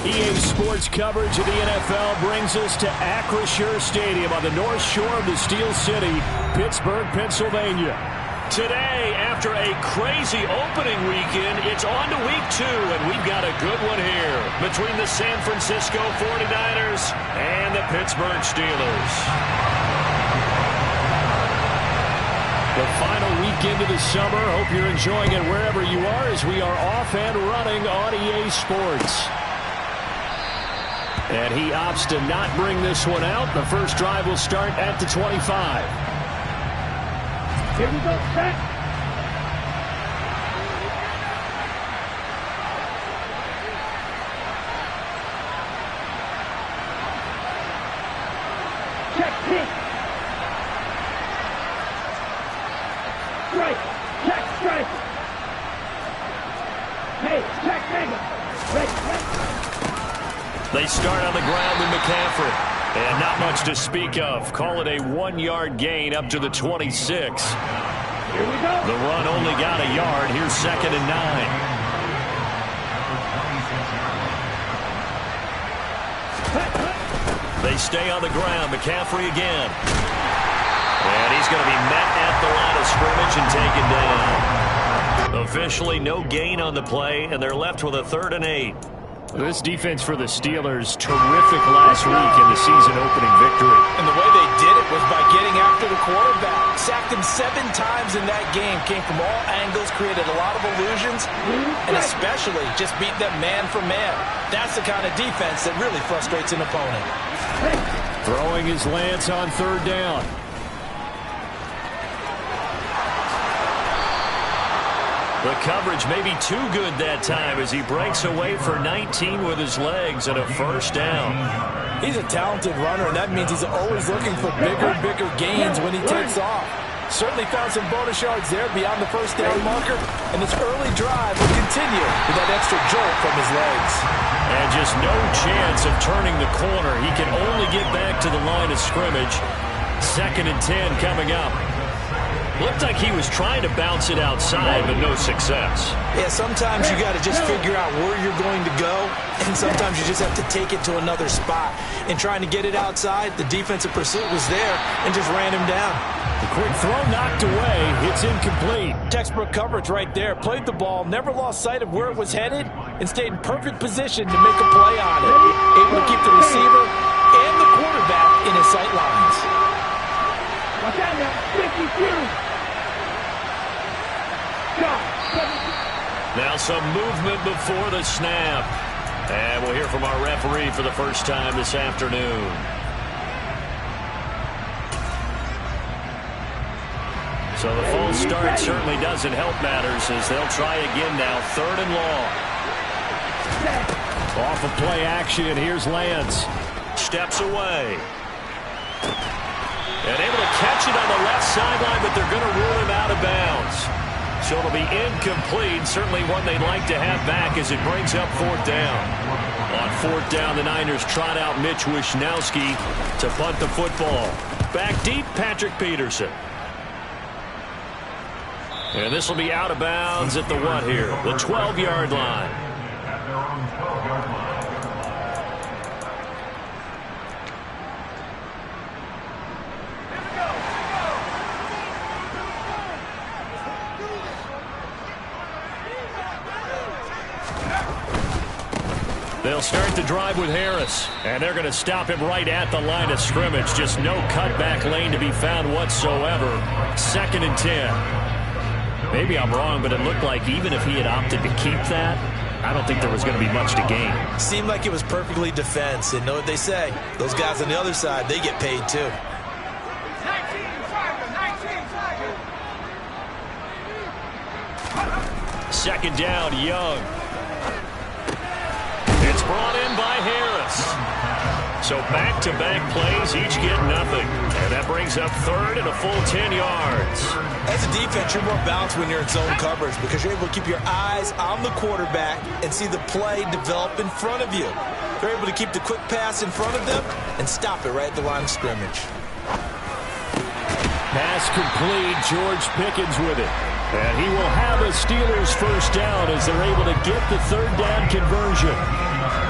EA Sports coverage of the NFL brings us to Acrisure Stadium on the north shore of the Steel City, Pittsburgh, Pennsylvania. Today, after a crazy opening weekend, it's on to week 2, and we've got a good one here between the San Francisco 49ers and the Pittsburgh Steelers. The final weekend of the summer. Hope you're enjoying it wherever you are as we are off and running on EA Sports. And he opts to not bring this one out. The first drive will start at the 25. Here we go, set. Check pitch. Strike. Check strike. Hey, check mega. Ready. They start on the ground with McCaffrey. And not much to speak of. Call it a 1-yard gain up to the 26. Here we go. The run only got a yard. Here's 2nd and 9. They stay on the ground. McCaffrey again. And he's going to be met at the line of scrimmage and taken down. Officially no gain on the play, and they're left with a 3rd and 8. This defense for the Steelers, terrific last week in the season opening victory. And the way they did it was by getting after the quarterback. Sacked him 7 times in that game. Came from all angles, created a lot of illusions, and especially just beat them man for man. That's the kind of defense that really frustrates an opponent. Throwing his Lance on 3rd down. The coverage may be too good that time as he breaks away for 19 with his legs and a 1st down. He's a talented runner, and that means he's always looking for bigger gains when he takes off. Certainly found some bonus yards there beyond the 1st down marker, and his early drive will continue with that extra jolt from his legs. And just no chance of turning the corner. He can only get back to the line of scrimmage. 2nd and 10 coming up. Looked like he was trying to bounce it outside, but no success. Yeah, sometimes you got to just figure out where you're going to go, and sometimes you just have to take it to another spot. In trying to get it outside, the defensive pursuit was there and just ran him down. The quick throw knocked away. It's incomplete. Textbook coverage right there. Played the ball, never lost sight of where it was headed, and stayed in perfect position to make a play on it. Able to keep the receiver and the quarterback in his sight lines. Watch out now. 52. Now some movement before the snap. And we'll hear from our referee for the first time this afternoon. So the false start certainly doesn't help matters as they'll try again now. 3rd and long. Off of play action, here's Lance. Steps away. And able to catch it on the left sideline, but they're going to rule him out of bounds. So it'll be incomplete. Certainly one they'd like to have back as it brings up 4th down. On 4th down, the Niners trot out Mitch Wishnowsky to punt the football. Back deep, Patrick Peterson. And this will be out of bounds at the what here? The 12-yard line. They'll start the drive with Harris, and they're going to stop him right at the line of scrimmage. Just no cutback lane to be found whatsoever. 2nd and 10. Maybe I'm wrong, but it looked like even if he had opted to keep that, I don't think there was going to be much to gain. Seemed like it was perfectly defense, and know what they say. Those guys on the other side, they get paid too. 2nd down, Young. It's brought in by Harris. So back-to-back plays, each get nothing. And that brings up 3rd and a full 10 yards. As a defense, you're more balanced when you're in zone coverage because you're able to keep your eyes on the quarterback and see the play develop in front of you. They're able to keep the quick pass in front of them and stop it right at the line of scrimmage. Pass complete. George Pickens with it. And he will have a Steelers first down as they're able to get the third down conversion.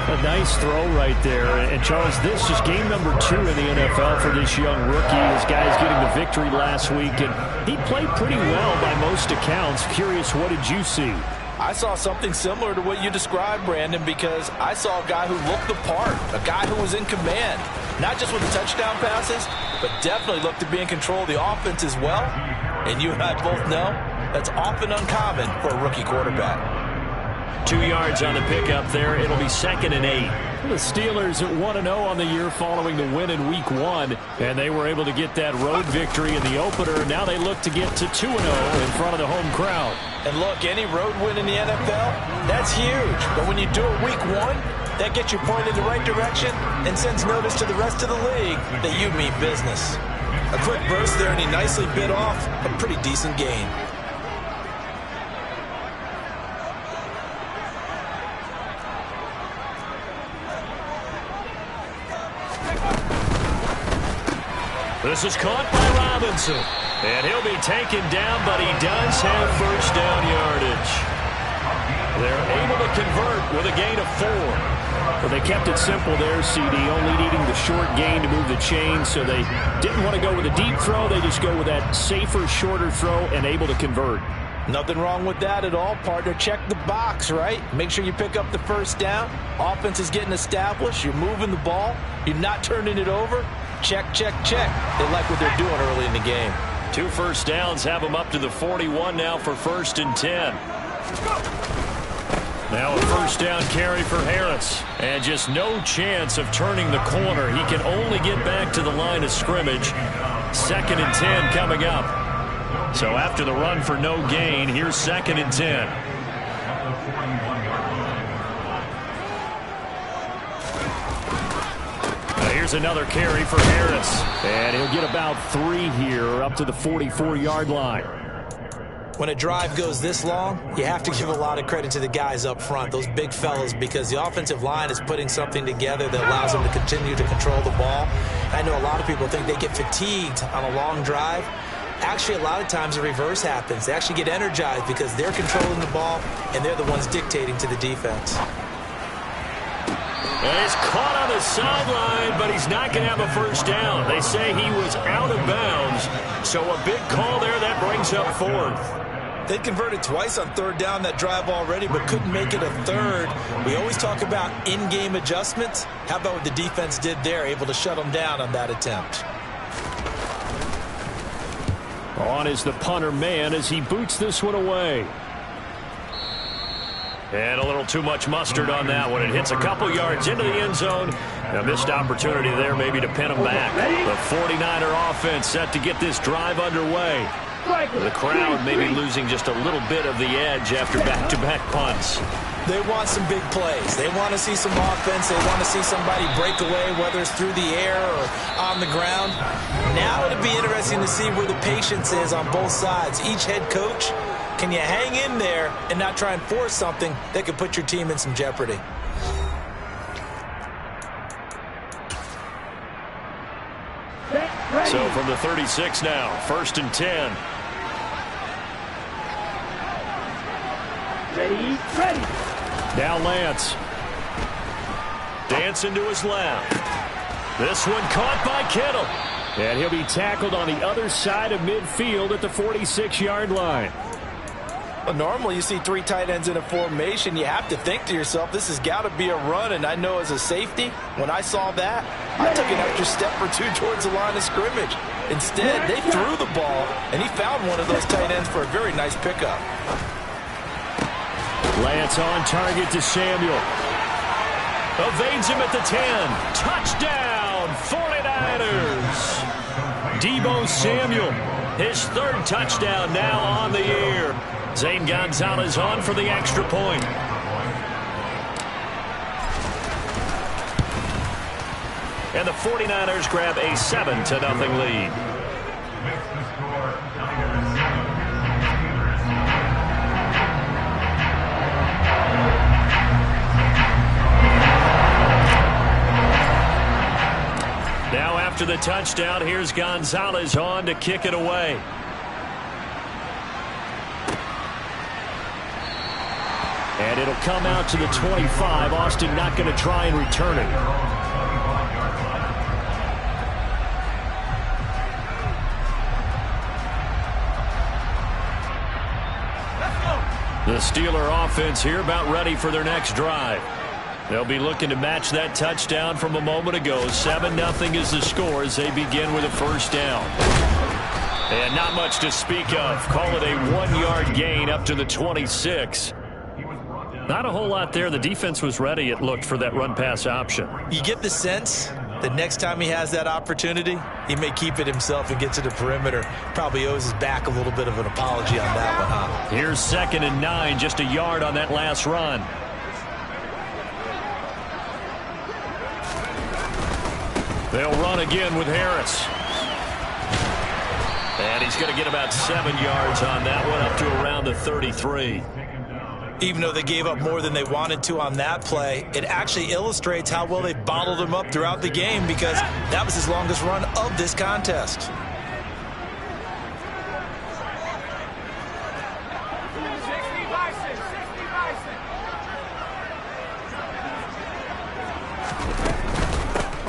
A nice throw right there. And, Charles, this is game number 2 in the NFL for this young rookie. This guy's getting the victory last week, and he played pretty well by most accounts. Curious, what did you see? I saw something similar to what you described, Brandon, because I saw a guy who looked the part, a guy who was in command, not just with the touchdown passes, but definitely looked to be in control of the offense as well. And you and I both know that's often uncommon for a rookie quarterback. 2 yards on the pickup there. It'll be 2nd and 8. The Steelers at 1-0 on the year following the win in Week 1, and they were able to get that road victory in the opener. Now they look to get to 2-0 in front of the home crowd. And look, any road win in the NFL, that's huge. But when you do it Week 1, that gets you pointed in the right direction and sends notice to the rest of the league that you mean business. A quick burst there, and he nicely bit off a pretty decent gain. This is caught by Robinson. And he'll be taken down, but he does have first down yardage. They're able to convert with a gain of 4. But they kept it simple there, CD, only needing the short gain to move the chain, so they didn't want to go with a deep throw. They just go with that safer, shorter throw and able to convert. Nothing wrong with that at all, partner. Check the box, right? Make sure you pick up the first down. Offense is getting established. You're moving the ball. You're not turning it over. Check, check, check. They like what they're doing early in the game. 2 first downs have them up to the 41 now for 1st and 10. Now a first down carry for Harris. And just no chance of turning the corner. He can only get back to the line of scrimmage. 2nd and 10 coming up. So after the run for no gain, here's 2nd and 10. Here's another carry for Harris. And he'll get about 3 here up to the 44-yard line. When a drive goes this long, you have to give a lot of credit to the guys up front, those big fellas, because the offensive line is putting something together that allows them to continue to control the ball. I know a lot of people think they get fatigued on a long drive. Actually, a lot of times the reverse happens. They actually get energized because they're controlling the ball, and they're the ones dictating to the defense. And he's caught on the sideline, but he's not going to have a first down. They say he was out of bounds, so a big call there that brings up 4th. They converted twice on 3rd down that drive already, but couldn't make it a 3rd. We always talk about in-game adjustments. How about what the defense did there, able to shut them down on that attempt? On is the punter man as he boots this one away. And a little too much mustard on that one. It hits a couple yards into the end zone. A missed opportunity there maybe to pin him back. The 49er offense set to get this drive underway. The crowd maybe losing just a little bit of the edge after back-to-back punts. They want some big plays. They want to see some offense. They want to see somebody break away, whether it's through the air or on the ground. Now it'll be interesting to see where the patience is on both sides. Each head coach, can you hang in there and not try and force something that could put your team in some jeopardy? So from the 36 now, 1st and 10. Ready. Now Lance. Dancing to his left. This one caught by Kittle. And he'll be tackled on the other side of midfield at the 46-yard line. Well, normally you see 3 tight ends in a formation. You have to think to yourself, this has got to be a run. And I know as a safety, when I saw that, I took an extra step or 2 towards the line of scrimmage. Instead, they threw the ball, and he found one of those tight ends for a very nice pickup. Lance on target to Samuel. Evades him at the 10. Touchdown, 49ers. Deebo Samuel, his 3rd touchdown now on the year. Zane Gonzalez on for the extra point. And the 49ers grab a 7-0 lead. Now after the touchdown, here's Gonzalez on to kick it away. And it'll come out to the 25. Austin not going to try and return it. The Steeler offense here about ready for their next drive. They'll be looking to match that touchdown from a moment ago. 7-0 is the score as they begin with a first down. And not much to speak of. Call it a 1-yard gain up to the 26. Not a whole lot there. The defense was ready, it looked, for that run-pass option. You get the sense that next time he has that opportunity, he may keep it himself and get to the perimeter. Probably owes his back a little bit of an apology on that one, huh? Here's 2nd and 9, just a yard on that last run. They'll run again with Harris. And he's going to get about 7 yards on that one, up to around the 33. Even though they gave up more than they wanted to on that play, it actually illustrates how well they bottled him up throughout the game, because that was his longest run of this contest.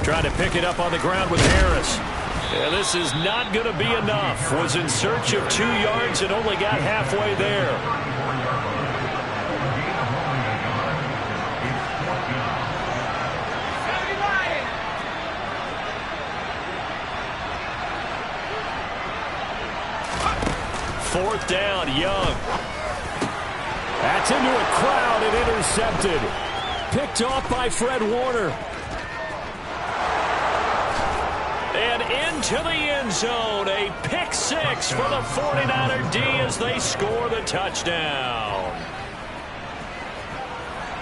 Trying to pick it up on the ground with Harris. Yeah, this is not going to be enough. Was in search of 2 yards and only got halfway there. Fourth down, Young. That's into a crowd and intercepted. Picked off by Fred Warner. And into the end zone, a pick 6 for the 49er D as they score the touchdown.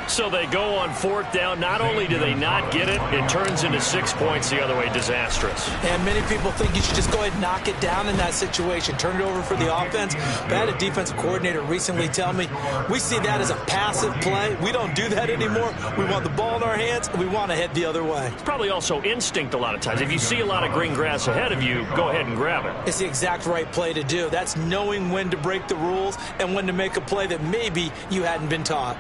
So they go on 4th down. Not only do they not get it, it turns into 6 points the other way. Disastrous. And many people think you should just go ahead and knock it down in that situation. Turn it over for the offense. But I had a defensive coordinator recently tell me, we see that as a passive play. We don't do that anymore. We want the ball in our hands, and we want to head the other way. It's probably also instinct a lot of times. If you see a lot of green grass ahead of you, go ahead and grab it. It's the exact right play to do. That's knowing when to break the rules and when to make a play that maybe you hadn't been taught.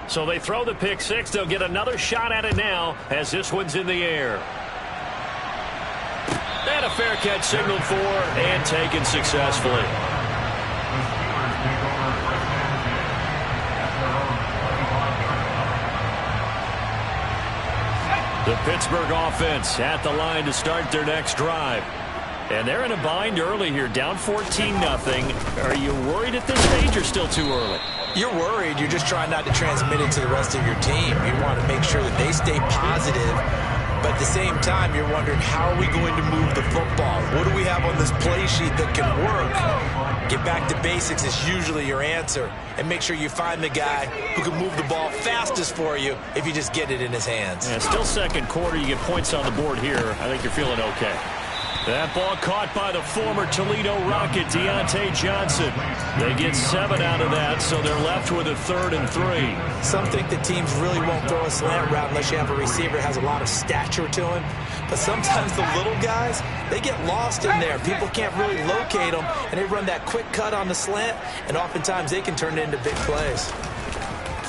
So they throw the pick 6. They'll get another shot at it now as this one's in the air. And a fair catch signaled for and taken successfully. The Pittsburgh offense at the line to start their next drive. And they're in a bind early here, down 14-0. Are you worried at this stage or still too early? You're worried. You're just trying not to transmit it to the rest of your team. You want to make sure that they stay positive. But at the same time, you're wondering, how are we going to move the football? What do we have on this play sheet that can work? Get back to basics is usually your answer. And make sure you find the guy who can move the ball fastest for you if you just get it in his hands. Yeah, still second quarter. You get points on the board here. I think you're feeling okay. That ball caught by the former Toledo Rocket, Deontay Johnson. They get 7 out of that, so they're left with a 3rd and 3. Some think that teams really won't throw a slant route unless you have a receiver that has a lot of stature to him. But sometimes the little guys, they get lost in there. People can't really locate them, and they run that quick cut on the slant, and oftentimes they can turn it into big plays.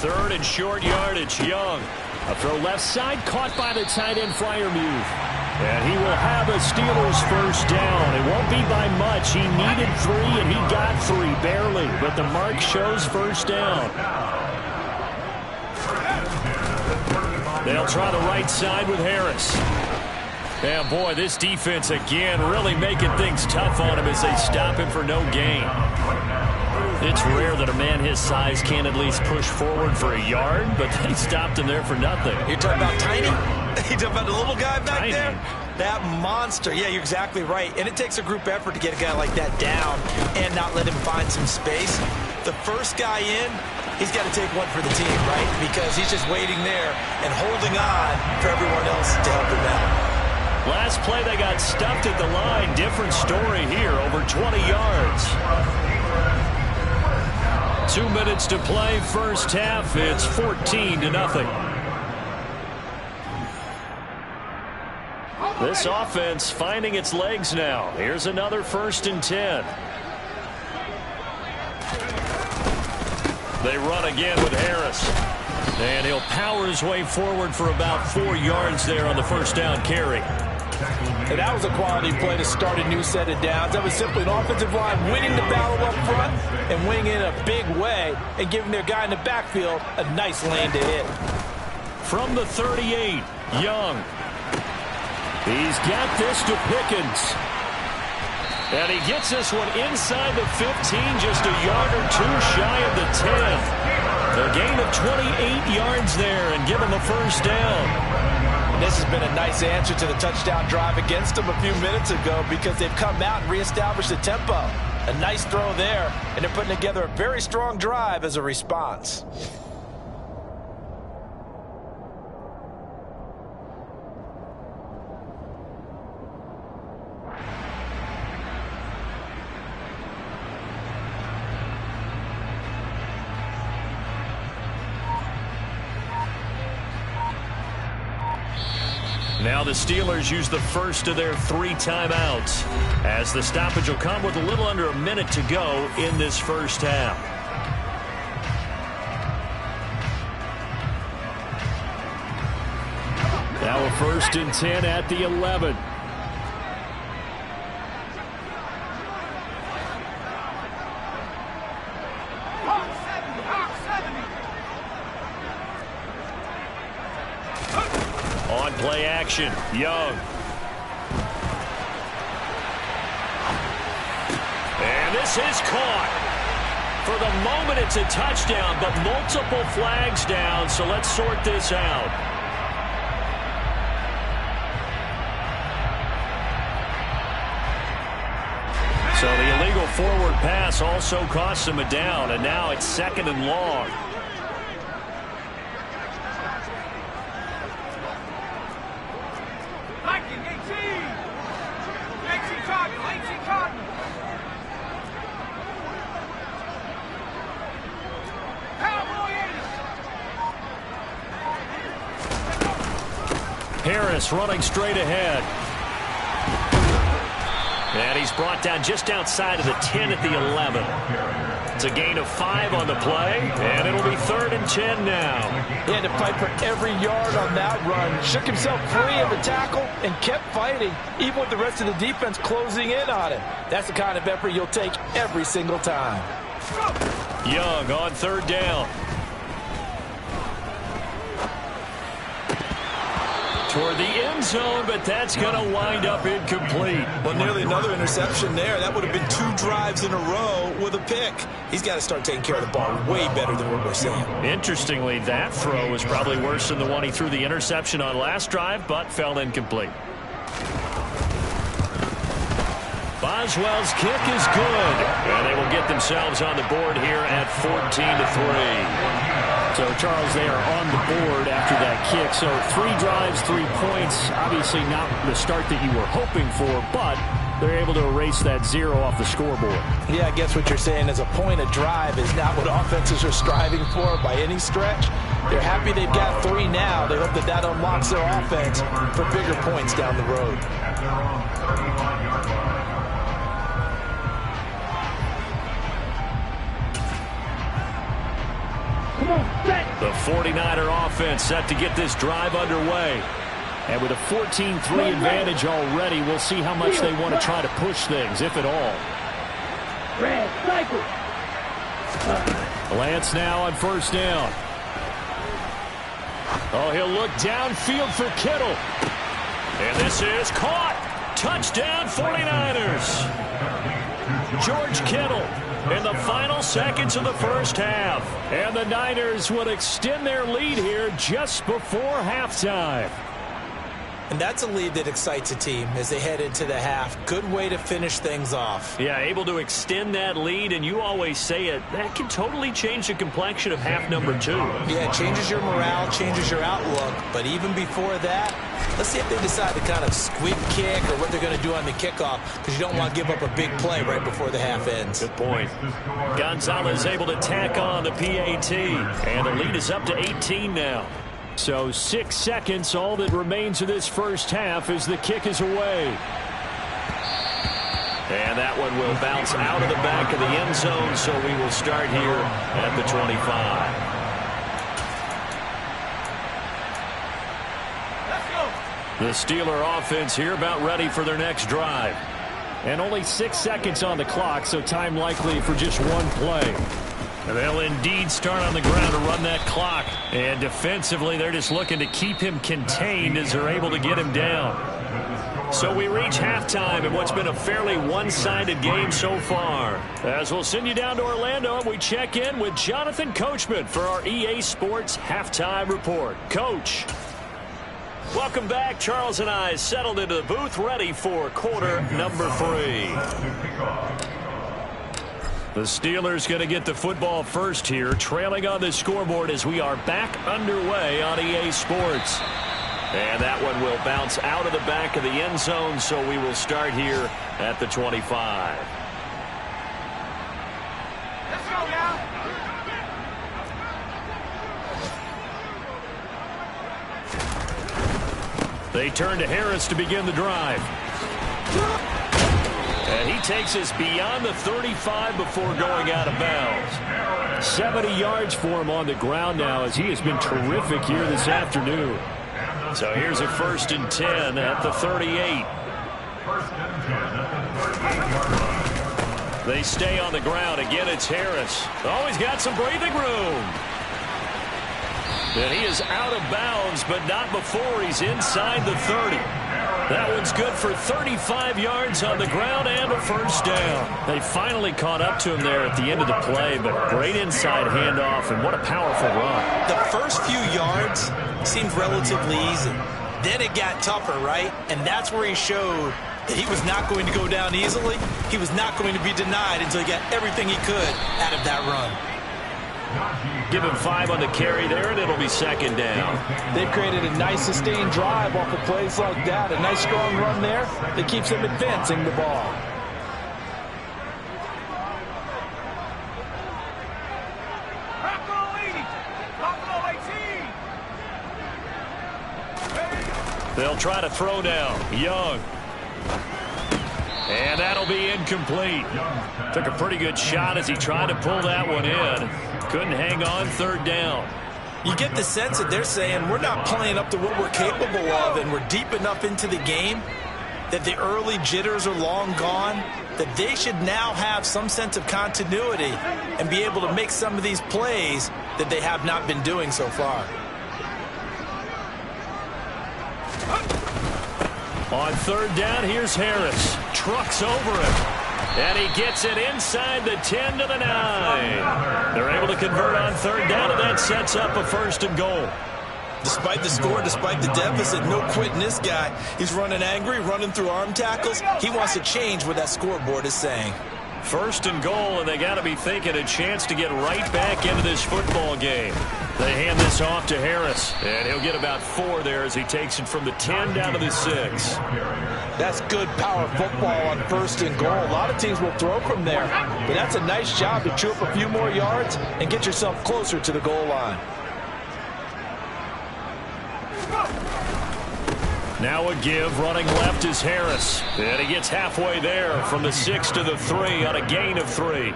3rd and short yardage, Young. A throw left side, caught by the tight end, Freiermuth. And he will have a Steelers first down. It won't be by much. He needed 3, and he got 3, barely. But the mark shows first down. They'll try the right side with Harris. And, boy, this defense, again, really making things tough on him as they stop him for no gain. It's rare that a man his size can at least push forward for a yard, but they stopped him there for nothing. You're talking about tiny? You're talking about the little guy back Tiny. there? That monster. Yeah, you're exactly right. And it takes a group effort to get a guy like that down and not let him find some space. The first guy in, he's got to take one for the team, right? Because he's just waiting there and holding on for everyone else to help him out. Last play, they got stuffed at the line. Different story here, over 20 yards. 2 minutes to play, first half. It's 14-0. This offense finding its legs now. Here's another 1st and 10. They run again with Harris. And he'll power his way forward for about 4 yards there on the first down carry. And that was a quality play to start a new set of downs. That was simply an offensive line winning the battle up front and winning in a big way and giving their guy in the backfield a nice lane to hit. From the 38, Young. He's got this to Pickens. And he gets this one inside the 15, just a yard or two shy of the 10. A gain of 28 yards there and give him a first down. This has been a nice answer to the touchdown drive against them a few minutes ago because they've come out and reestablished the tempo. A nice throw there, and they're putting together a very strong drive as a response. Now the Steelers use the first of their 3 timeouts as the stoppage will come with a little under a minute to go in this first half. Now a 1st and 10 at the 11. On play action, Young. And this is caught. For the moment, it's a touchdown, but multiple flags down, so let's sort this out. So the illegal forward pass also costs him a down, and now it's 2nd and long. Harris running straight ahead. And he's brought down just outside of the 10 at the 11. It's a gain of 5 on the play, and it'll be 3rd and 10 now. He had to fight for every yard on that run. Shook himself free of a tackle and kept fighting, even with the rest of the defense closing in on him. That's the kind of effort you'll take every single time. Young on 3rd down. Toward the end zone, but that's going to wind up incomplete. Well, nearly another interception there. That would have been 2 drives in a row with a pick. He's got to start taking care of the ball way better than what we're seeing. Interestingly, that throw was probably worse than the one he threw the interception on last drive, but fell incomplete. Boswell's kick is good, and they will get themselves on the board here at 14-3. So, Charles, they are on the board after that kick. So 3 drives, 3 points. Obviously not the start that you were hoping for, but they're able to erase that 0 off the scoreboard. Yeah, I guess what you're saying is a point of drive is not what offenses are striving for by any stretch. They're happy they've got 3 now. They hope that that unlocks their offense for bigger points down the road. The 49er offense set to get this drive underway. And with a 14-3 advantage already, we'll see how much they want to try to push things, if at all. Lance now on 1st down. Oh, he'll look downfield for Kittle. And this is caught. Touchdown 49ers. George Kittle in the final seconds of the first half. And the Niners would extend their lead here just before halftime. And that's a lead that excites a team as they head into the half. Good way to finish things off. Yeah, able to extend that lead, and you always say it, that can totally change the complexion of half number 2. Yeah, it changes your morale, changes your outlook. But even before that, let's see if they decide to kind of squib kick or what they're going to do on the kickoff, because you don't want to give up a big play right before the half ends. Good point. Gonzalez able to tack on the PAT, and the lead is up to 18 now. So 6 seconds, all that remains of this first half as the kick is away. And that one will bounce out of the back of the end zone, so we will start here at the 25. The Steeler offense here about ready for their next drive. And only 6 seconds on the clock, so time likely for just one play. They'll indeed start on the ground to run that clock. And defensively, they're just looking to keep him contained as they're able to get him down. So we reach halftime in what's been a fairly one-sided game so far. As we'll send you down to Orlando, we check in with Jonathan Coachman for our EA Sports Halftime Report. Coach. Welcome back. Charles and I settled into the booth, ready for quarter number 3. The Steelers going to get the football first here, trailing on the scoreboard as we are back underway on EA Sports. And that one will bounce out of the back of the end zone, so we will start here at the 25. Let's go now. They turn to Harris to begin the drive. And he takes us beyond the 35 before going out of bounds. 70 yards for him on the ground now, as he has been terrific here this afternoon. So here's a 1st and 10 at the 38. They stay on the ground. Again, it's Harris. Oh, he's got some breathing room. And he is out of bounds, but not before he's inside the 30. That one's good for 35 yards on the ground and a 1st down. They finally caught up to him there at the end of the play, but great inside handoff, and what a powerful run. The first few yards seemed relatively easy. Then it got tougher, right? And that's where he showed that he was not going to go down easily. He was not going to be denied until he got everything he could out of that run. Give him 5 on the carry there, and it'll be 2nd down. They've created a nice sustained drive off of plays like that. A nice strong run there that keeps them advancing the ball. They'll try to throw down. Young. And that'll be incomplete. Took a pretty good shot as he tried to pull that one in. Couldn't hang on 3rd down. You get the sense that they're saying we're not playing up to what we're capable of, and we're deep enough into the game that the early jitters are long gone, that they should now have some sense of continuity and be able to make some of these plays that they have not been doing so far. On 3rd down, here's Harris. Trucks over him. And he gets it inside the 10 to the 9. They're able to convert on 3rd down, and that sets up a 1st and goal. Despite the score, despite the deficit, no quitting this guy. He's running angry, running through arm tackles. He wants to change what that scoreboard is saying. 1st and goal, and they got to be thinking a chance to get right back into this football game. They hand this off to Harris, and he'll get about 4 there as he takes it from the 10 down to the 6. That's good power football on 1st and goal. A lot of teams will throw from there, but that's a nice job to chew up a few more yards and get yourself closer to the goal line. Now a give, running left is Harris. And he gets halfway there from the 6 to the 3 on a gain of 3.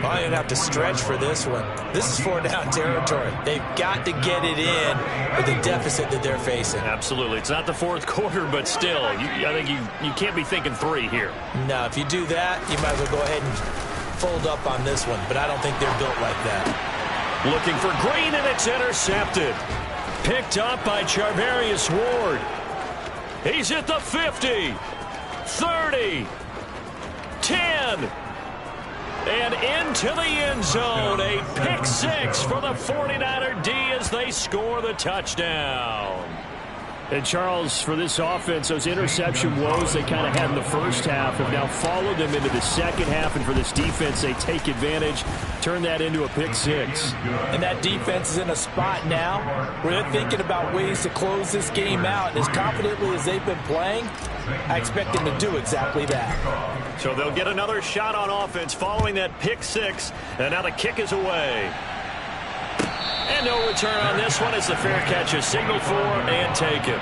Might even have to stretch for this one. This is 4-down territory. They've got to get it in with the deficit that they're facing. Absolutely. It's not the 4th quarter, but still, I think you can't be thinking 3 here. No, if you do that, you might as well go ahead and fold up on this one, but I don't think they're built like that. Looking for Green, and it's intercepted. Picked up by Charvarius Ward. He's at the 50, 30, 10, and into the end zone. A pick 6 for the 49er D as they score the touchdown. And Charles, for this offense, those interception woes they kind of had in the first half have now followed them into the second half. And for this defense, they take advantage, turn that into a pick 6. And that defense is in a spot now where they're thinking about ways to close this game out. And as confidently as they've been playing, I expect them to do exactly that. So they'll get another shot on offense following that pick 6. And now the kick is away. And no return on this one as the fair catch is signaled for and taken.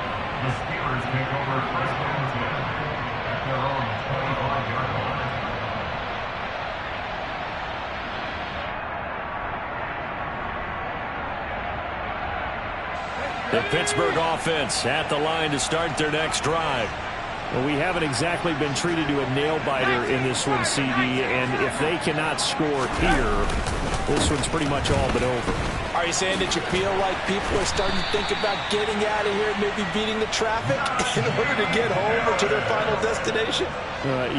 The Pittsburgh offense at the line to start their next drive. Well, we haven't exactly been treated to a nail-biter in this one, CD, and if they cannot score here, this one's pretty much all but over. Are you saying that you feel like people are starting to think about getting out of here, maybe beating the traffic in order to get home or to their final destination?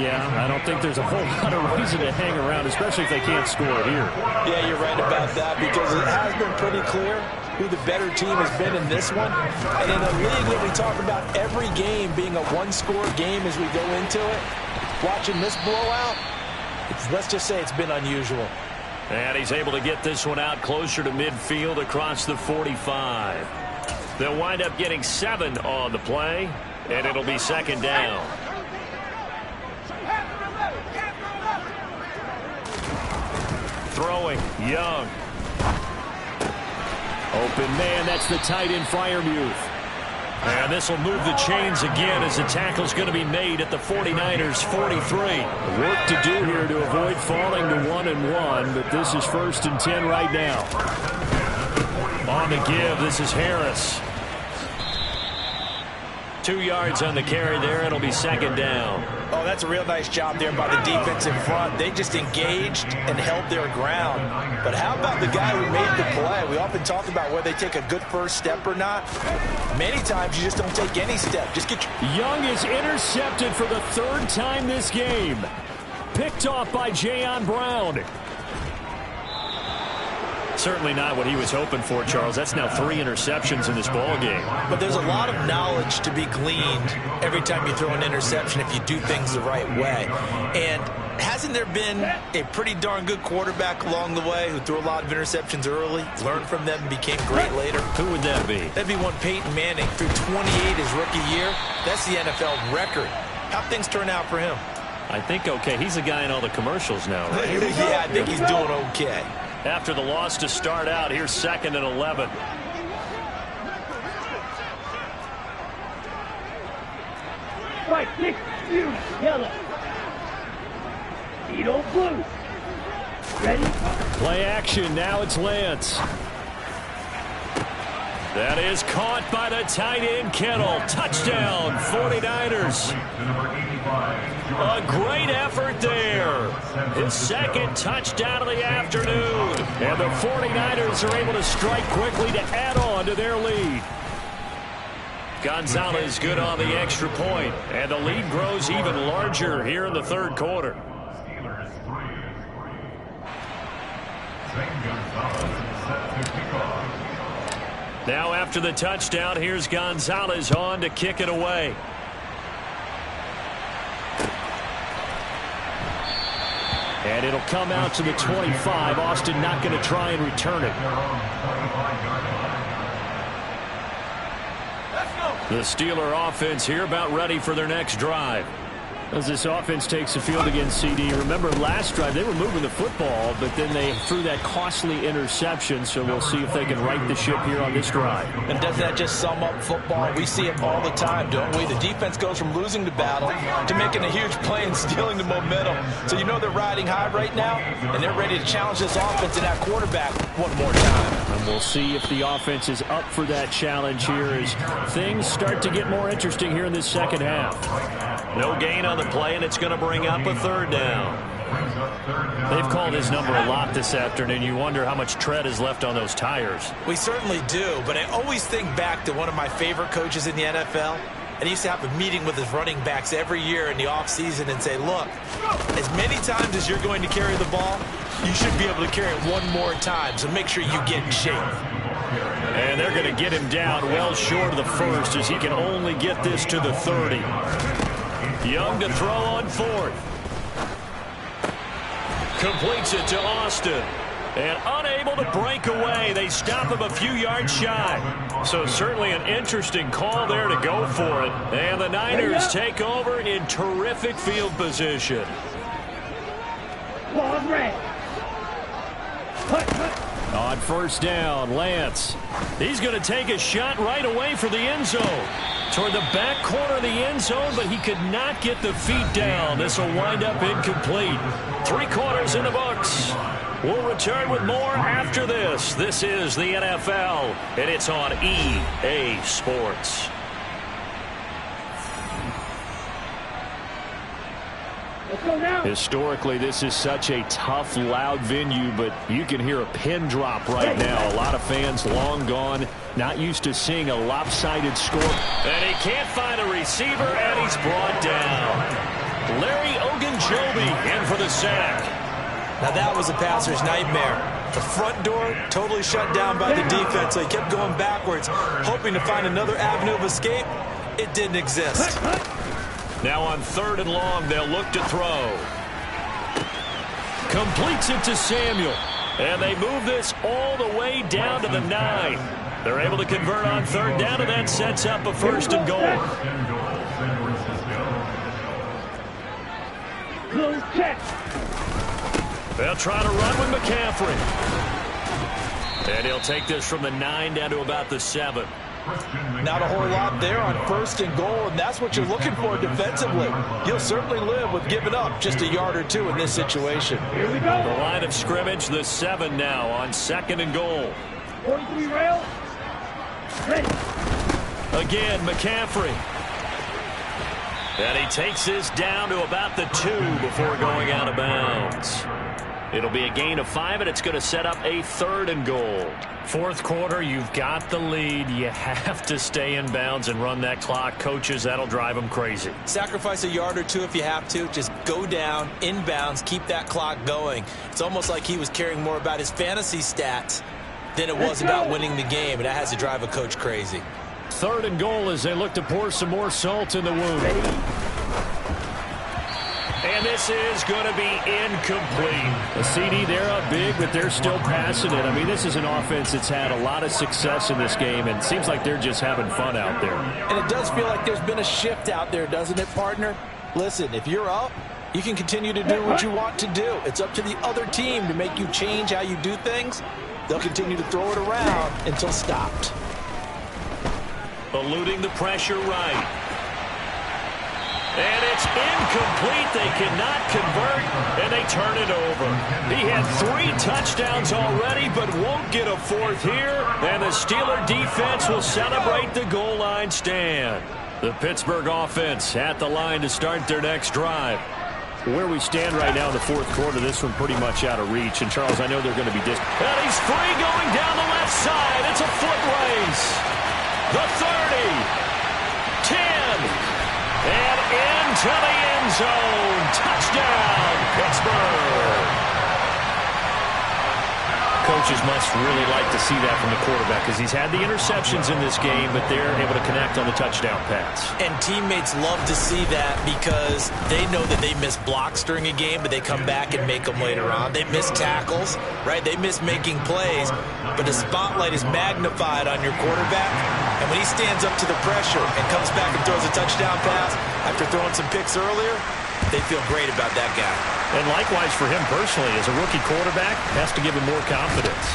Yeah, I don't think there's a whole lot of reason to hang around, especially if they can't score here. Yeah, you're right about that, because it has been pretty clear who the better team has been in this one. And in a league where we talk about every game being a one-score game as we go into it, watching this blowout, let's just say it's been unusual. And he's able to get this one out closer to midfield across the 45. They'll wind up getting 7 on the play, and it'll be second down. Throwing, Young. Open man, that's the tight end, Freiermuth. And this will move the chains again as the tackle's going to be made at the 49ers 43. Work to do here to avoid falling to 1-1, but this is 1st and 10 right now. On the give, this is Harris. 2 yards on the carry there. It'll be second down. Oh, that's a real nice job there by the defense in front. They just engaged and held their ground. But how about the guy who made the play? We often talk about whether they take a good first step or not. Many times you just don't take any step. Just get Young is intercepted for the 3rd time this game. Picked off by Jayon Brown. Certainly not what he was hoping for, Charles. That's now 3 interceptions in this ball game. But there's a lot of knowledge to be gleaned every time you throw an interception if you do things the right way. And hasn't there been a pretty darn good quarterback along the way who threw a lot of interceptions early, learned from them, and became great later? Who would that be? That'd be one Peyton Manning. Threw 28 his rookie year. That's the NFL record. How'd things turn out for him? I think okay. He's a guy in all the commercials now, right? Yeah, I think he's doing okay. After the loss to start out, here's 2nd and 11. Right, 6, you, yellow. Edo blue. Ready? Play action. Now it's Lance. That is caught by the tight end, Kittle. Touchdown, 49ers. A great effort there. His 2nd touchdown of the afternoon. And the 49ers are able to strike quickly to add on to their lead. Gonzalez good on the extra point. And the lead grows even larger here in the 3rd quarter. Now after the touchdown, here's Gonzalez on to kick it away. And it'll come out to the 25. Austin not going to try and return it. The Steeler offense here about ready for their next drive. As this offense takes the field against CD. Remember last drive they were moving the football, but then they threw that costly interception, so we'll see if they can right the ship here on this drive. And doesn't that just sum up football? We see it all the time, don't we? The defense goes from losing the battle to making a huge play and stealing the momentum. So you know they're riding high right now, and they're ready to challenge this offense and that quarterback one more time. And we'll see if the offense is up for that challenge here as things start to get more interesting here in this second half. No gain on the play, and it's going to bring up a 3rd down. They've called his number a lot this afternoon. You wonder how much tread is left on those tires. We certainly do, but I always think back to one of my favorite coaches in the NFL. And he used to have a meeting with his running backs every year in the offseason and say, look, as many times as you're going to carry the ball, you should be able to carry it one more time, so make sure you get in shape. And they're going to get him down well short of the 1st as he can only get this to the 30. Young to throw on 4th. Completes it to Austin. And unable to break away. They stop him a few yards shy. So certainly an interesting call there to go for it. And the Niners take over in terrific field position. Ball red. On 1st down, Lance. He's going to take a shot right away for the end zone. Toward the back corner of the end zone, but he could not get the feet down. This will wind up incomplete. 3 quarters in the books. We'll return with more after this. This is the NFL, and it's on EA Sports. Historically, this is such a tough, loud venue, but you can hear a pin drop right now. A lot of fans long gone, not used to seeing a lopsided score. And he can't find a receiver, and he's brought down. Larry Ogunjobi in for the sack. Now that was a passer's nightmare. The front door totally shut down by the defense, so he kept going backwards, hoping to find another avenue of escape. It didn't exist. Now on 3rd and long, they'll look to throw. Completes it to Samuel. And they move this all the way down to the 9. They're able to convert on 3rd down, and that sets up a 1st and goal. They'll try to run with McCaffrey. And he'll take this from the 9 down to about the 7. Not a whole lot there on 1st and goal, and that's what you're looking for defensively. You'll certainly live with giving up just a yard or 2 in this situation. Here we go. The line of scrimmage, the 7 now on 2nd and goal. 43 rail. Ready. Again, McCaffrey. And he takes this down to about the 2 before going out of bounds. It'll be a gain of 5, and it's going to set up a 3rd and goal. 4th quarter, you've got the lead. You have to stay in bounds and run that clock. Coaches, that'll drive them crazy. Sacrifice a yard or 2 if you have to. Just go down, in bounds, keep that clock going. It's almost like he was caring more about his fantasy stats than it was about winning the game, and that has to drive a coach crazy. 3rd and goal as they look to pour some more salt in the wound. And this is going to be incomplete. A CD, they're up big, but they're still passing it. I mean, this is an offense that's had a lot of success in this game, and it seems like they're just having fun out there. And it does feel like there's been a shift out there, doesn't it, partner? Listen, if you're up, you can continue to do what you want to do. It's up to the other team to make you change how you do things. They'll continue to throw it around until stopped. Eluding the pressure right. And it's incomplete. They cannot convert, and they turn it over. He had 3 touchdowns already, but won't get a 4th here. And the Steeler defense will celebrate the goal line stand. The Pittsburgh offense at the line to start their next drive. Where we stand right now in the 4th quarter, this one pretty much out of reach. And, Charles, I know they're going to be distant. And he's free going down the left side. It's a foot race. The 30. 10. And into the end zone. Touchdown, Pittsburgh. Coaches must really like to see that from the quarterback because he's had the interceptions in this game, but they're able to connect on the touchdown pass. And teammates love to see that because they know that they miss blocks during a game, but they come back and make them later on. They miss tackles, right? They miss making plays, but the spotlight is magnified on your quarterback. And when he stands up to the pressure and comes back and throws a touchdown pass after throwing some picks earlier, they feel great about that guy. And likewise for him personally, as a rookie quarterback, has to give him more confidence.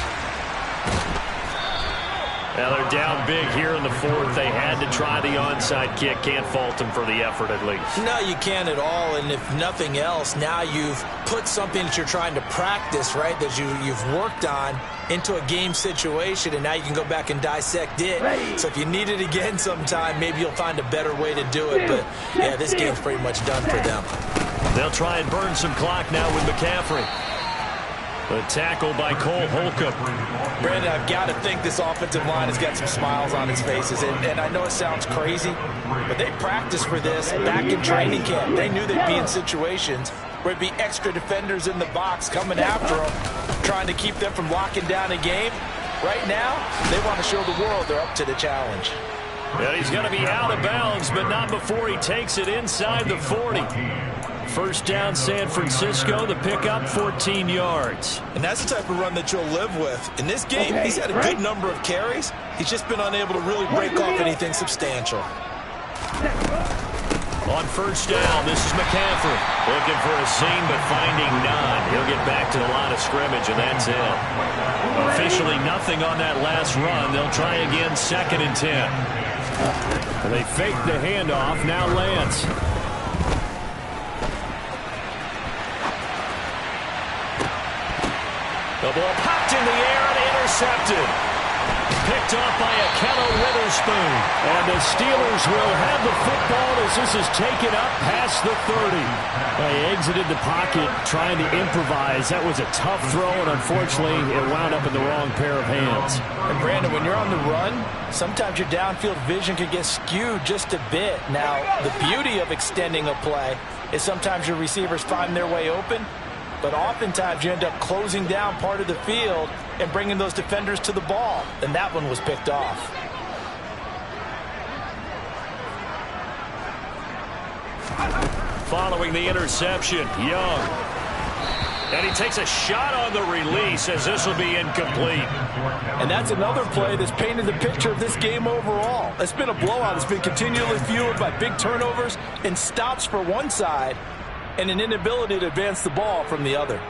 Now they're down big here in the 4th. They had to try the onside kick. Can't fault them for the effort at least. No, you can't at all. And if nothing else, now you've put something that you're trying to practice, right, that you've worked on into a game situation, and now you can go back and dissect it. So if you need it again sometime, maybe you'll find a better way to do it. But, yeah, this game's pretty much done for them. They'll try and burn some clock now with McCaffrey. A tackle by Cole Holcomb. Brandon, I've got to think this offensive line has got some smiles on its faces. And I know it sounds crazy, but they practiced for this back in training camp. They knew they'd be in situations where it'd be extra defenders in the box coming after them, trying to keep them from locking down a game. Right now, they want to show the world they're up to the challenge. And he's going to be out of bounds, but not before he takes it inside the 40. First down, San Francisco. The pickup, 14 yards. And that's the type of run that you'll live with. In this game, he's had a good number of carries. He's just been unable to really break off anything substantial. On first down, this is McCaffrey. Looking for a seam, but finding none. He'll get back to the line of scrimmage, and that's it. Officially nothing on that last run. They'll try again, 2nd and 10. And they fake the handoff. Now Lance. The ball popped in the air and intercepted. Picked off by Ahkello Witherspoon. And the Steelers will have the football as this is taken up past the 30. They exited the pocket trying to improvise. That was a tough throw, and unfortunately, it wound up in the wrong pair of hands. And Brandon, when you're on the run, sometimes your downfield vision can get skewed just a bit. Now, the beauty of extending a play is sometimes your receivers find their way open, but oftentimes you end up closing down part of the field and bringing those defenders to the ball. And that one was picked off. Following the interception, Young. And he takes a shot on the release as this will be incomplete. And that's another play that's painted the picture of this game overall. It's been a blowout. It's been continually fueled by big turnovers and stops for one side and an inability to advance the ball from the other.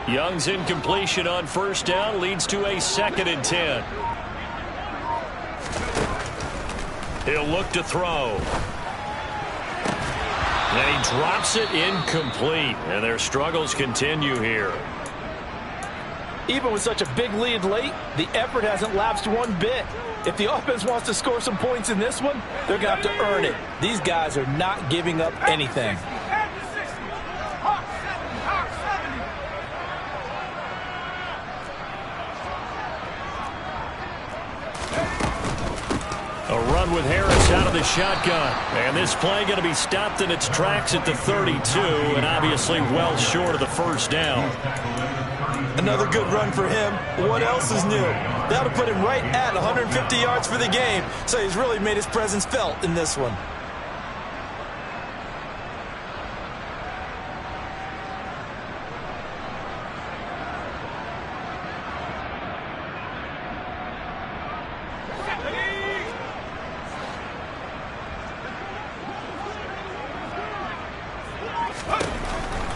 Young's incompletion on first down leads to a 2nd and 10. He'll look to throw. And he drops it incomplete. And their struggles continue here. Even with such a big lead late, the effort hasn't lapsed one bit. If the offense wants to score some points in this one, they're going to have to earn it. These guys are not giving up anything. A run with Harris out of the shotgun. And this play going to be stopped in its tracks at the 32, and obviously well short of the first down. Another good run for him. What else is new? That'll put him right at 150 yards for the game, so he's really made his presence felt in this one.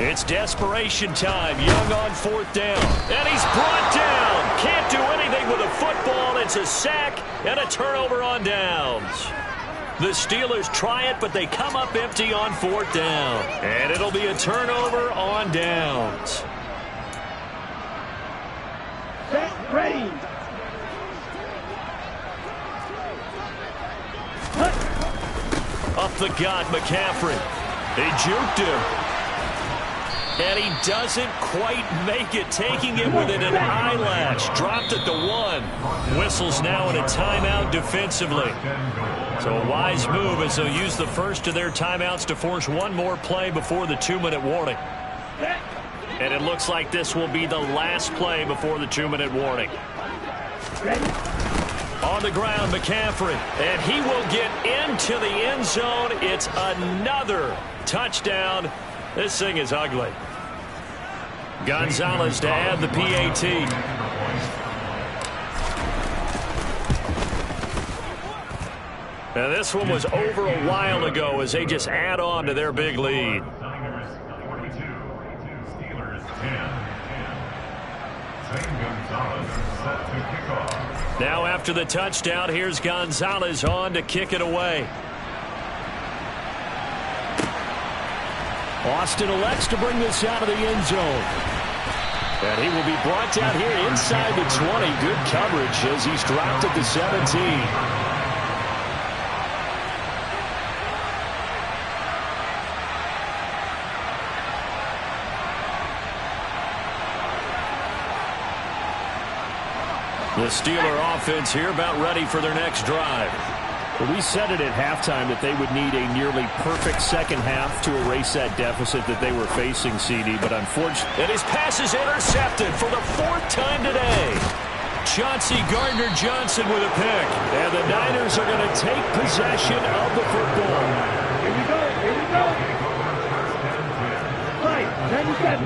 It's desperation time. Young on 4th down. And he's brought down. Can't do anything with a football. It's a sack and a turnover on downs. The Steelers try it, but they come up empty on 4th down. And it'll be a turnover on downs. Set, ready. Up the gut, McCaffrey. They juked him. And he doesn't quite make it, taking it within an eyelash. Dropped at the 1. Whistles now in a timeout defensively. So a wise move as they'll use the first of their timeouts to force one more play before the 2-minute warning. And it looks like this will be the last play before the 2-minute warning. On the ground, McCaffrey. And he will get into the end zone. It's another touchdown. This thing is ugly. Gonzalez to add the PAT. Now this one was over a while ago as they just add on to their big lead. Now after the touchdown, here's Gonzalez on to kick it away. Austin elects to bring this out of the end zone. And he will be brought down here inside the 20. Good coverage as he's dropped at the 17. The Steeler offense here about ready for their next drive. Well, we said it at halftime that they would need a nearly perfect second half to erase that deficit that they were facing, CD, but unfortunately... And his pass is intercepted for the 4th time today. Chauncey Gardner-Johnson with a pick. And the Niners are going to take possession of the football. Here we go, here we go. 5, 97.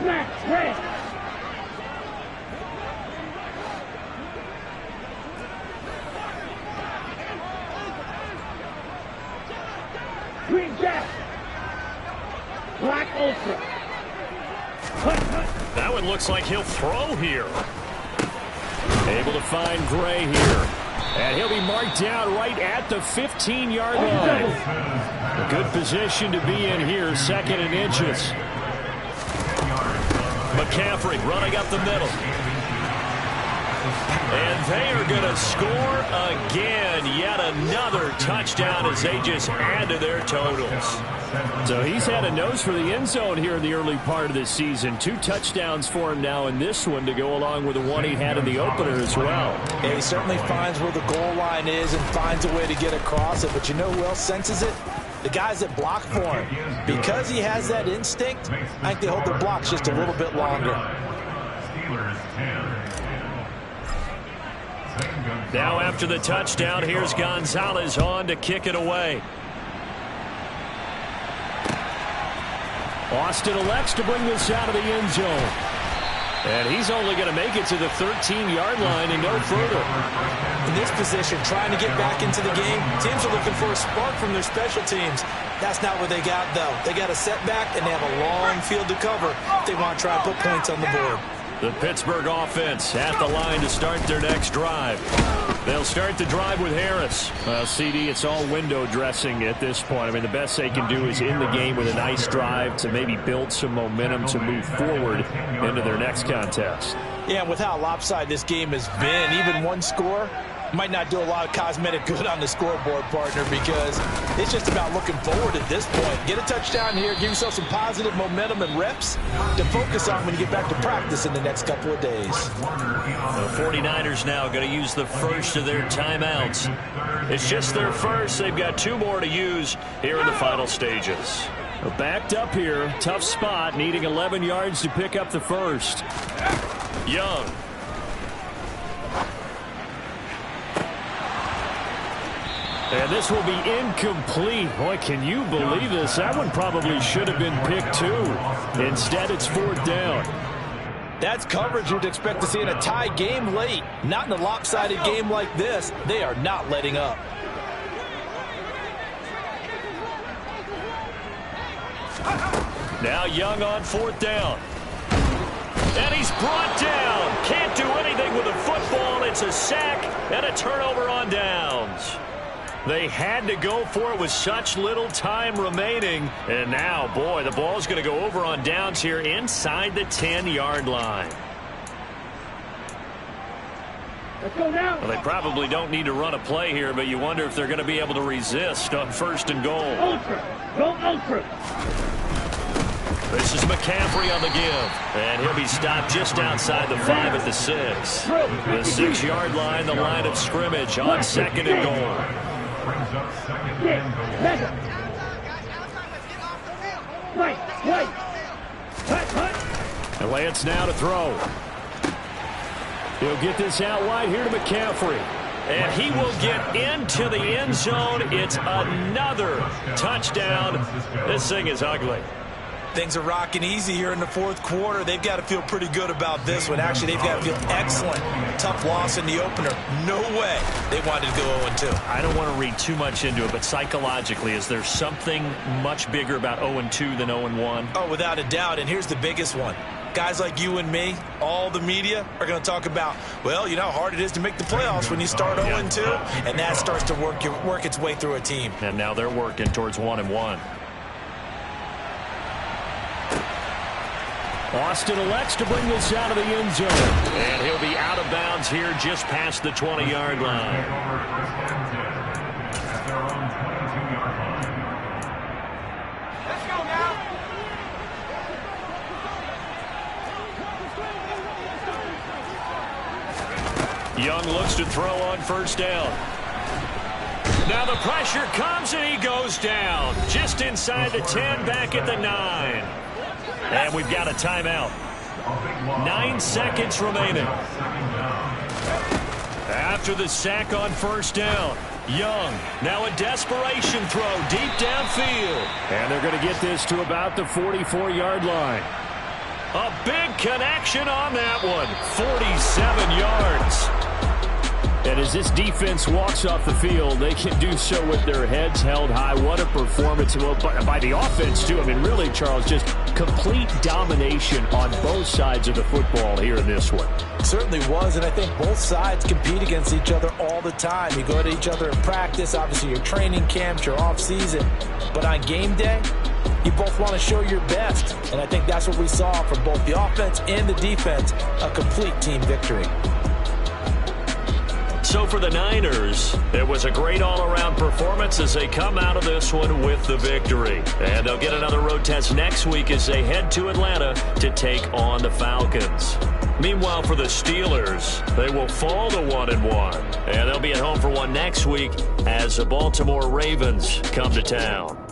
Smack, red. Green Jack. Black Ultra. looks like he'll throw here. Able to find Gray here. And he'll be marked down right at the 15-yard line. A good position to be in here, 2nd and inches. McCaffrey running up the middle. And they are going to score again. Yet another touchdown as they just add to their totals. So he's had a nose for the end zone here in the early part of this season. 2 touchdowns for him now in this one to go along with the one he had in the opener as well. Yeah, he certainly finds where the goal line is and finds a way to get across it. But you know who else senses it? The guys that block for him. Because he has that instinct, I think they hold their blocks just a little bit longer. Now after the touchdown, here's Gonzalez on to kick it away. Austin elects to bring this out of the end zone. And he's only going to make it to the 13-yard line and no further. In this position, trying to get back into the game, teams are looking for a spark from their special teams. That's not what they got, though. They got a setback, and they have a long field to cover if they want to try to put points on the board. The Pittsburgh offense at the line to start their next drive. They'll start the drive with Harris. Well, CD, it's all window dressing at this point. I mean, the best they can do is in the game with a nice drive to maybe build some momentum to move forward into their next contest. Yeah, and with how lopsided this game has been, even one score might not do a lot of cosmetic good on the scoreboard, partner, because it's just about looking forward at this point. Get a touchdown here, give yourself some positive momentum and reps to focus on when you get back to practice in the next couple of days. The 49ers now going to use the first of their timeouts. It's just their first. They've got 2 more to use here in the final stages. Backed up here, tough spot, needing 11 yards to pick up the first. Young. And this will be incomplete. Boy, can you believe this? That one probably should have been picked too. Instead, it's 4th down. That's coverage you'd expect to see in a tie game late. Not in a lopsided game like this. They are not letting up. Now Young on 4th down. And he's brought down. Can't do anything with the football. It's a sack and a turnover on downs. They had to go for it with such little time remaining. And now, boy, the ball's going to go over on downs here inside the 10-yard line. Let's go now. Well, they probably don't need to run a play here, but you wonder if they're going to be able to resist on 1st and goal. Ultra. Go ultra. This is McCaffrey on the give. And he'll be stopped just outside the 5 at the 6. The 6-yard line, the line of scrimmage on 2nd and goal. And Lance now to throw. He'll get this out wide here to McCaffrey. And he will get into the end zone. It's another touchdown. This thing is ugly. Things are rocking easy here in the 4th quarter. They've got to feel pretty good about this one. Actually, they've got to feel excellent. Tough loss in the opener. No way they wanted to go 0-2. I don't want to read too much into it, but psychologically, is there something much bigger about 0-2 than 0-1? Oh, without a doubt. And here's the biggest one. Guys like you and me, all the media, are going to talk about, well, you know how hard it is to make the playoffs when you start 0-2, and that starts to work its way through a team. And now they're working towards 1-1. Austin elects to bring this out of the end zone. And he'll be out of bounds here just past the 20-yard line. Let's go now. Young looks to throw on 1st down. Now the pressure comes and he goes down. Just inside the 10, back at the 9. And we've got a timeout. 9 seconds remaining. After the sack on 1st down, Young, now a desperation throw deep downfield. And they're going to get this to about the 44-yard line. A big connection on that one. 47 yards. And as this defense walks off the field, they can do so with their heads held high. What a performance. Well, by the offense, too. I mean, really, Charles, just complete domination on both sides of the football here in this one. Certainly was, and I think both sides compete against each other all the time. You go to each other in practice, obviously your training camps, your off-season. But on game day, you both want to show your best. And I think that's what we saw from both the offense and the defense, a complete team victory. So for the Niners, it was a great all-around performance as they come out of this one with the victory. And they'll get another road test next week as they head to Atlanta to take on the Falcons. Meanwhile, for the Steelers, they will fall to 1-1. And they'll be at home for one next week as the Baltimore Ravens come to town.